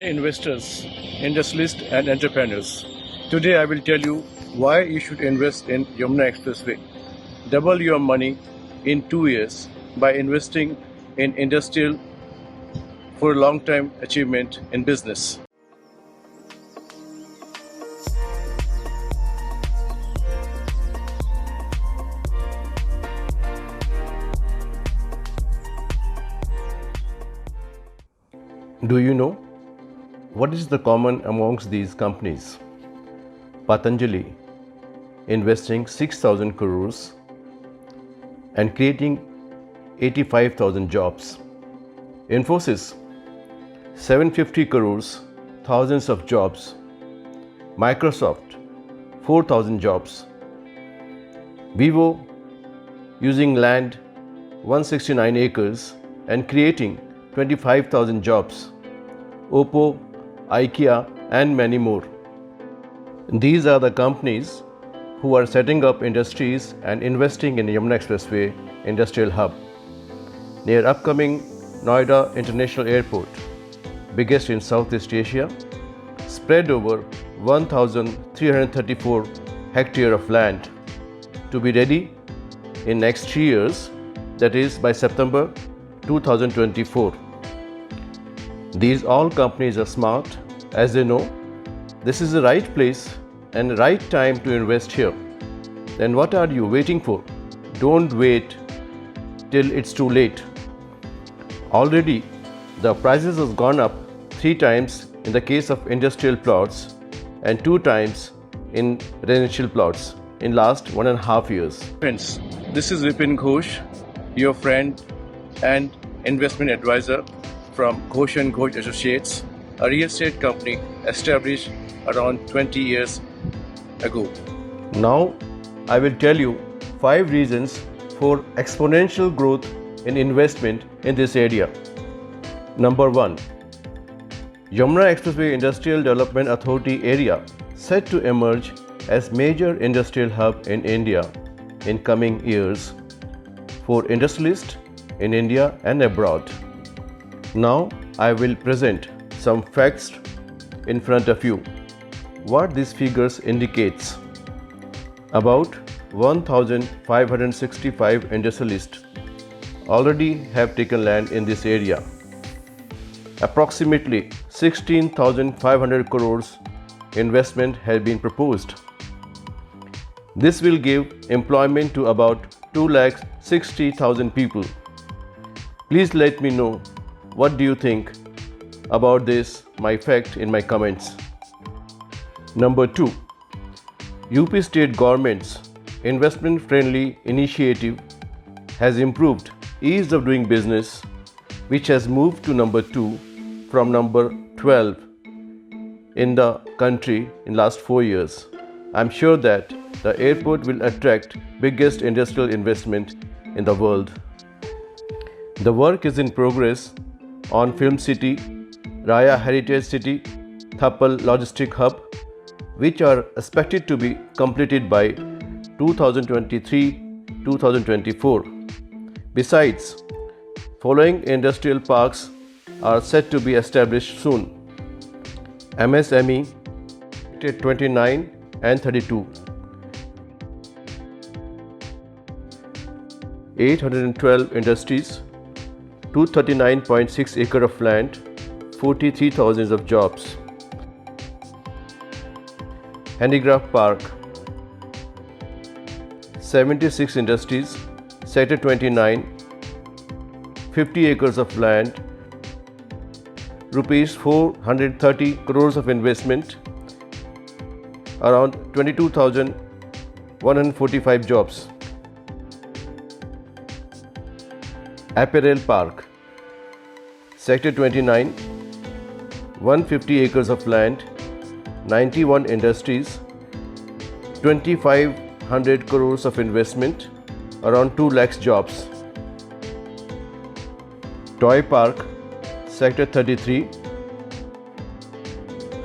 Investors, industrialists, and entrepreneurs. Today, I will tell you why you should invest in Yamuna Expressway. Double your money in 2 years by investing in industrial for a long time achievement in business. Do you know what is the common amongst these companies? Patanjali investing 6,000 crores and creating 85,000 jobs. Infosys 750 crores, thousands of jobs. Microsoft 4,000 jobs. Vivo using land 169 acres and creating 25,000 jobs. Oppo, IKEA, and many more. These are the companies who are setting up industries and investing in Yamuna Expressway Industrial Hub near upcoming Noida International Airport, biggest in Southeast Asia, spread over 1,334 hectares of land to be ready in next 3 years, that is by September 2024. These all companies are smart as they know this is the right place and the right time to invest here. Then what are you waiting for? Don't wait till it's too late. Already the prices has gone up 3 times in the case of industrial plots and 2 times in residential plots in last 1.5 years. Friends, this is Vipin Ghosh, your friend and investment advisor from Ghosh & Ghosh Associates, a real estate company established around 20 years ago. Now, I will tell you 5 reasons for exponential growth in investment in this area. Number 1. Yamuna Expressway Industrial Development Authority area set to emerge as major industrial hub in India in coming years for industrialists in India and abroad. Now I will present some facts in front of you. What these figures indicates: about 1,565 industrialists already have taken land in this area. Approximately 16,500 crores investment has been proposed. This will give employment to about 2,60,000 people. Please let me know what do you think about this, my fact, in my comments. Number 2. UP State Government's investment-friendly initiative has improved ease of doing business, which has moved to number 2 from number 12 in the country in last 4 years. I am sure that the airport will attract biggest industrial investment in the world. The work is in progress on Film City, Raya Heritage City, Thappal Logistic Hub, which are expected to be completed by 2023-2024. Besides, following industrial parks are set to be established soon. MSME 29 and 32. 812 industries, 239.6 acres of land, 43,000 of jobs. Handicraft Park, 76 industries, Sector 29, 50 acres of land, rupees 430 crores of investment, around 22,145 jobs. Apparel Park, Sector 29, 150 acres of land, 91 industries, 2,500 crores of investment, around 2 lakhs jobs. Toy Park, Sector 33,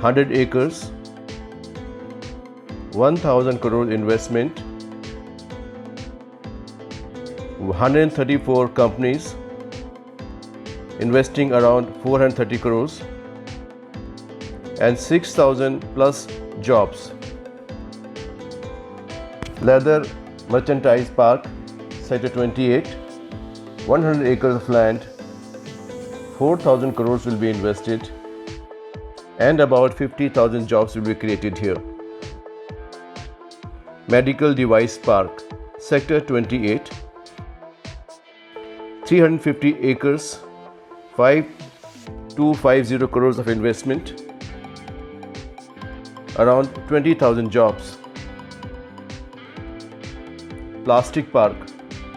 100 acres, 1,000 crore investment, 134 companies investing around 430 crores. and 6,000 plus jobs. Leather Merchandise Park, Sector 28, 100 acres of land, 4,000 crores will be invested, and about 50,000 jobs will be created here. Medical Device Park, Sector 28, 350 acres, 5250 crores of investment, around 20,000 jobs. Plastic Park,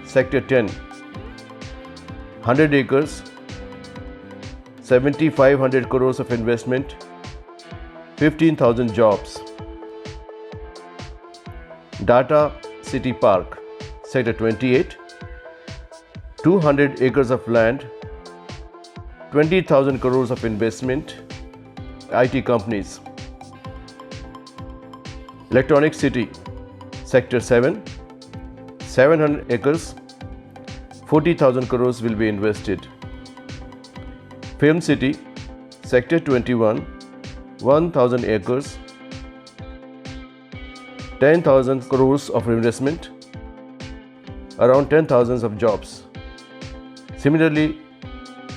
Sector 10, 100 acres, 7,500 crores of investment, 15,000 jobs. Data City Park, Sector 28, 200 acres of land, 20,000 crores of investment, IT companies. Electronic City, Sector 7, 700 acres, 40,000 crores will be invested. Film City, Sector 21, 1,000 acres, 10,000 crores of investment, around 10,000 of jobs. Similarly,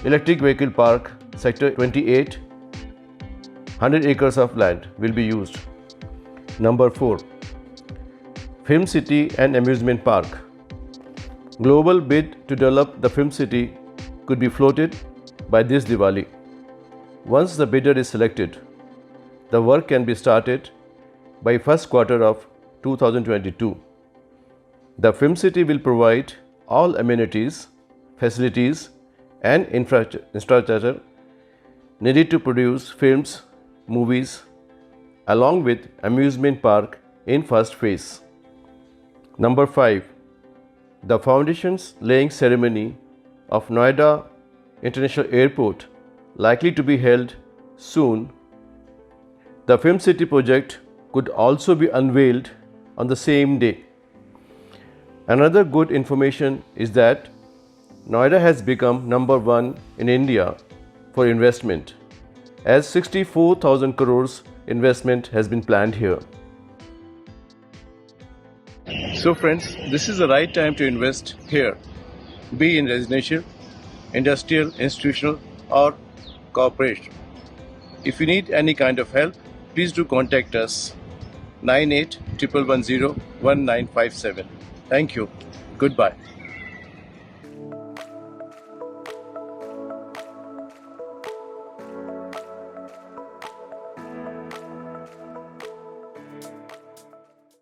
Electric Vehicle Park, Sector 28, 100 acres of land will be used. Number 4. Film City and Amusement Park. Global bid to develop the Film City could be floated by this Diwali. Once the bidder is selected, the work can be started by first quarter of 2022. The Film City will provide all amenities, facilities and infrastructure needed to produce films, movies, along with amusement park in first phase. Number 5. The foundations laying ceremony of Noida International Airport likely to be held soon. The Film City project could also be unveiled on the same day. Another good information is that Noida has become number 1 in India for investment, as 64,000 crores investment has been planned here. So friends, this is the right time to invest here, be in residential, industrial, institutional or corporation. If you need any kind of help, please do contact us 98 110 1957. Thank you. Goodbye.